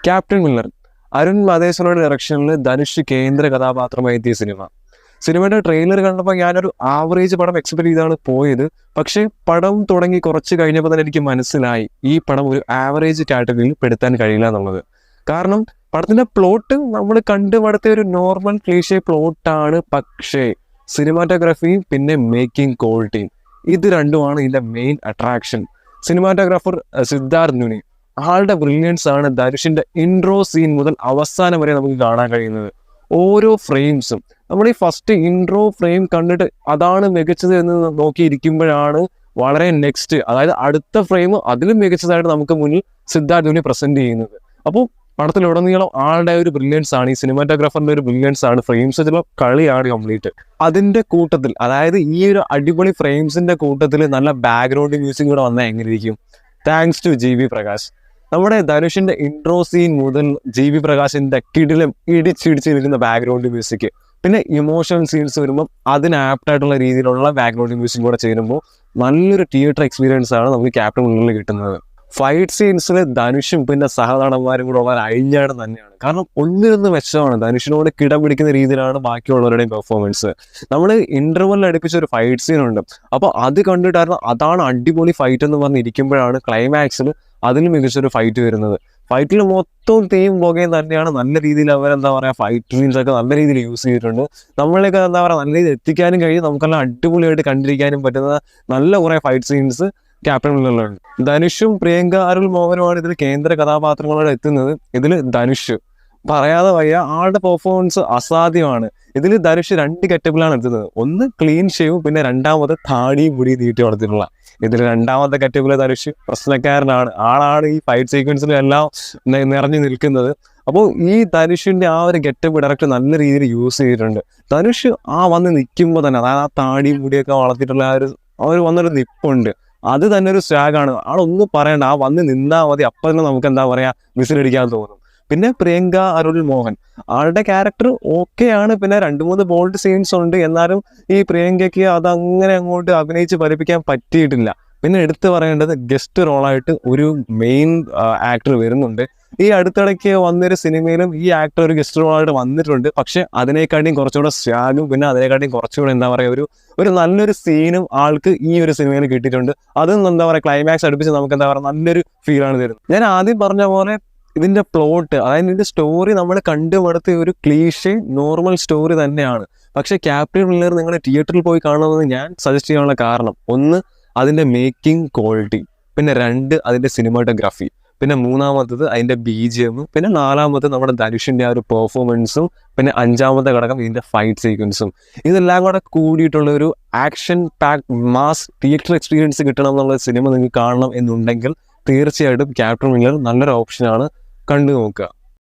Captain Miller Arun മതേശ്വരയുടെ ഡയറക്ഷനിൽ ധനുഷ് കേന്ദ്ര കഥാപാത്രമായി എത്തിയ സിനിമയുടെ ട്രെയിലർ കണ്ടപ്പോൾ ഞാനൊരു ആവറേജ് പടം എക്സ്പെക്ട് ചെയ്താണ് പോയത്. പക്ഷേ പടം തുടങ്ങി കുറച്ച് കഴിഞ്ഞപ്പോൾ തന്നെ എനിക്ക് മനസ്സിലായി ഈ പടം ഒരു ആവറേജ് കാറ്റഗറിയിൽ പെടുത്താൻ കഴിയില്ല എന്നുള്ളത്. കാരണം പടത്തിന്റെ പ്ലോട്ട് നമ്മൾ കണ്ടുപടുത്ത ഒരു നോർമൽ ക്ലീഷേ പ്ലോട്ടാണ്. പക്ഷേ സിനിമാറ്റോഗ്രാഫിയും പിന്നെ മേക്കിംഗ് ക്വാളിറ്റിയും ഇത് രണ്ടുമാണ് ഇതിന്റെ മെയിൻ അട്രാക്ഷൻ. സിനിമാറ്റോഗ്രാഫർ സിദ്ധാർത്ഥ് നുനി, ആളുടെ ബ്രില്യൻസ് ആണ് ധനുഷിന്റെ ഇൻട്രോ സീൻ മുതൽ അവസാനം വരെ നമുക്ക് കാണാൻ കഴിയുന്നത്. ഓരോ ഫ്രെയിംസും നമ്മൾ ഈ ഫസ്റ്റ് ഇൻട്രോ ഫ്രെയിം കണ്ടിട്ട് അതാണ് മികച്ചത് എന്ന് നോക്കിയിരിക്കുമ്പോഴാണ് വളരെ നെക്സ്റ്റ്, അതായത് അടുത്ത ഫ്രെയിം അതിലും മികച്ചതായിട്ട് നമുക്ക് മുന്നിൽ സിദ്ധാർത്ഥ് നുനി പ്രസന്റ് ചെയ്യുന്നത്. അപ്പോൾ പടത്തിലുടനീളം ആളുടെ ഒരു ബ്രില്യൻസ് ആണ്, ഈ സിനിമാറ്റോഗ്രാഫറിന്റെ ഒരു ബ്രില്യൻസ് ആണ്, ഫ്രെയിംസിലുള്ള കളിയാണ് കംപ്ലീറ്റ്. അതിന്റെ കൂട്ടത്തിൽ, അതായത് ഈ ഒരു അടിപൊളി ഫ്രെയിംസിന്റെ കൂട്ടത്തിൽ നല്ല ബാക്ക്ഗ്രൗണ്ട് മ്യൂസിക് കൂടെ വന്നാൽ എങ്ങനെയിരിക്കും? Thanks to GV. പ്രകാശ്. നമ്മുടെ ധനുഷിന്റെ ഇൻട്രോ സീൻ മുതൽ ജി.വി. പ്രകാശിന്റെ കിടിലം ഇടിച്ചിടിച്ചിരിക്കുന്ന ബാക്ക്ഗ്രൗണ്ട് മ്യൂസിക്, പിന്നെ ഇമോഷണൽ സീൻസ് വരുമ്പോൾ അതിന് ആപ്റ്റായിട്ടുള്ള രീതിയിലുള്ള ബാക്ക്ഗ്രൗണ്ട് മ്യൂസിക് കൂടെ ചേരുമ്പോൾ നല്ലൊരു തിയേറ്റർ എക്സ്പീരിയൻസ് ആണ് നമുക്ക് ക്യാപ്റ്റൻ മില്ലറിൽ കിട്ടുന്നത്. ഫൈറ്റ് സീൻസിൽ ധനുഷും പിന്നെ സഹനടന്മാരും കൂടെ ഉള്ള അഴിഞ്ഞാടം തന്നെയാണ്. കാരണം ഒന്നിനൊന്ന് മെച്ചമാണ്. ധനുഷിനോട് കിടം പിടിക്കുന്ന രീതിയിലാണ് ബാക്കിയുള്ളവരുടെയും പെർഫോമൻസ്. നമ്മൾ ഇന്റർവെല്ലിൽ അടുപ്പിച്ച ഒരു ഫൈറ്റ് സീൻ ഉണ്ട്, അപ്പോൾ അത് കണ്ടിട്ടായിരുന്നു അതാണ് അടിപൊളി ഫൈറ്റ് എന്ന് പറഞ്ഞിരിക്കുമ്പോഴാണ് ക്ലൈമാക്സിൽ അതിന് മികച്ചൊരു ഫൈറ്റ് വരുന്നത്. ഫൈറ്റിൽ മൊത്തം തീം പുകയും തന്നെയാണ്. നല്ല രീതിയിൽ അവരെന്താ പറയുക, ഫൈറ്റ് സീൻസ് ഒക്കെ നല്ല രീതിയിൽ യൂസ് ചെയ്തിട്ടുണ്ട്. നമ്മളെയൊക്കെ എന്താ പറയുക നല്ല രീതിയിൽ എത്തിക്കാനും കഴിയും, നമുക്കെല്ലാം അടിപൊളിയായിട്ട് കണ്ടിരിക്കാനും പറ്റുന്ന നല്ല കുറേ ഫൈറ്റ് സീൻസ് ക്യാപ്റ്റൻ മില്ലറിലുണ്ട്. ധനുഷും പ്രിയങ്ക അരുൾ മോഹനുമാണ് ഇതിൽ കേന്ദ്ര കഥാപാത്രങ്ങളോട് എത്തുന്നത്. ഇതിൽ ധനുഷ് പറയാതെ വയ്യ, ആളുടെ പെർഫോമൻസ് അസാധ്യമാണ്. ഇതിൽ ധനുഷ് 2 ഗെറ്റപ്പിലാണ് എത്തുന്നത്. ഒന്ന് ക്ലീൻ ഷേവും, പിന്നെ രണ്ടാമത് താടിയും മുടി നീട്ടി വളർത്തിയിട്ടുള്ള. ഇതിൽ രണ്ടാമത്തെ ഗെറ്റപ്പിലെ ധനുഷ് പ്രശ്നക്കാരനാണ്. ആളാണ് ഈ ഫൈറ്റ് സീക്വൻസിലും എല്ലാം നിറഞ്ഞു നിൽക്കുന്നത്. അപ്പോൾ ഈ ധനുഷിന്റെ ആ ഒരു ഗെറ്റപ്പ് ഡയറക്ടർ നല്ല രീതിയിൽ യൂസ് ചെയ്തിട്ടുണ്ട്. ധനുഷ് വന്ന് നിൽക്കുമ്പോൾ തന്നെ, അതായത് ആ താടിയും മുടിയൊക്കെ വളർത്തിയിട്ടുള്ള ആ ഒരു വന്നൊരു നിപ്പുണ്ട്, അത് തന്നെ ഒരു സ്വാഗാണ്. ആളൊന്നും പറയണ്ട, വന്ന് നിന്നാൽ മതി, അപ്പം തന്നെ നമുക്ക് എന്താ പറയാ വിസിലടിക്കാൻ തോന്നും. പിന്നെ പ്രിയങ്ക അരുൾ മോഹൻ, ആളുടെ ക്യാരക്ടർ ഓക്കെയാണ്. പിന്നെ 2-3 ബോൾഡ് സീൻസ് ഉണ്ട്, എന്നാലും ഈ പ്രിയങ്കയ്ക്ക് അതങ്ങനെ അങ്ങോട്ട് അഭിനയിച്ച് ഫലിപ്പിക്കാൻ പറ്റിയിട്ടില്ല. പിന്നെ എടുത്തു പറയേണ്ടത് ഗസ്റ്റ് റോളായിട്ട് ഒരു മെയിൻ ആക്ടർ വരുന്നുണ്ട്. ഈ അടുത്തിടയ്ക്ക് വന്നൊരു സിനിമയിലും ഈ ആക്ടർ ഒരു ഗസ്റ്റ് റോളായിട്ട് വന്നിട്ടുണ്ട്. പക്ഷെ അതിനേക്കാട്ടിയും കുറച്ചുകൂടെ സ്വാഗും പിന്നെ അതിനെക്കാട്ടിയും കുറച്ചുകൂടെ എന്താ പറയുക ഒരു നല്ലൊരു സീനും ആൾക്ക് ഈ ഒരു സിനിമയിൽ കിട്ടിയിട്ടുണ്ട്. അതും എന്താ പറയുക ക്ലൈമാക്സ് അടുപ്പിച്ച് നമുക്ക് എന്താ പറയുക നല്ലൊരു ഫീലാണ് തരുന്നത്. ഞാൻ ആദ്യം പറഞ്ഞ പോലെ ഇതിന്റെ പ്ലോട്ട്, അതായത് ഇതിന്റെ സ്റ്റോറി നമ്മൾ കണ്ടുമടുത്ത ഒരു ക്ലീഷേ നോർമൽ സ്റ്റോറി തന്നെയാണ്. പക്ഷെ ക്യാപ്റ്റൻ മില്ലർ നിങ്ങൾ തിയേറ്ററിൽ പോയി കാണണമെന്ന് ഞാൻ സജസ്റ്റ് ചെയ്യാനുള്ള കാരണം, ഒന്ന് അതിന്റെ മേക്കിംഗ് ക്വാളിറ്റി, പിന്നെ 2 അതിന്റെ സിനിമാറ്റോഗ്രാഫി, പിന്നെ 3-മത്തത് അതിന്റെ BGM, പിന്നെ 4-മത്തത് നമ്മുടെ ധനുഷിന്റെ ആ ഒരു പെർഫോമൻസും, പിന്നെ 5-മത്തെ ഘടകം ഇതിന്റെ ഫൈറ്റ് സീക്വൻസും. ഇതെല്ലാം കൂടെ കൂടിയിട്ടുള്ള ഒരു action pack mass theatre experience കിട്ടണം എന്നുള്ള സിനിമ നിങ്ങൾക്ക് കാണണം എന്നുണ്ടെങ്കിൽ തീർച്ചയായിട്ടും ക്യാപ്റ്റൻ മില്ലർ നല്ലൊരു ഓപ്ഷനാണ്. കണ്ടു നോക്കുക.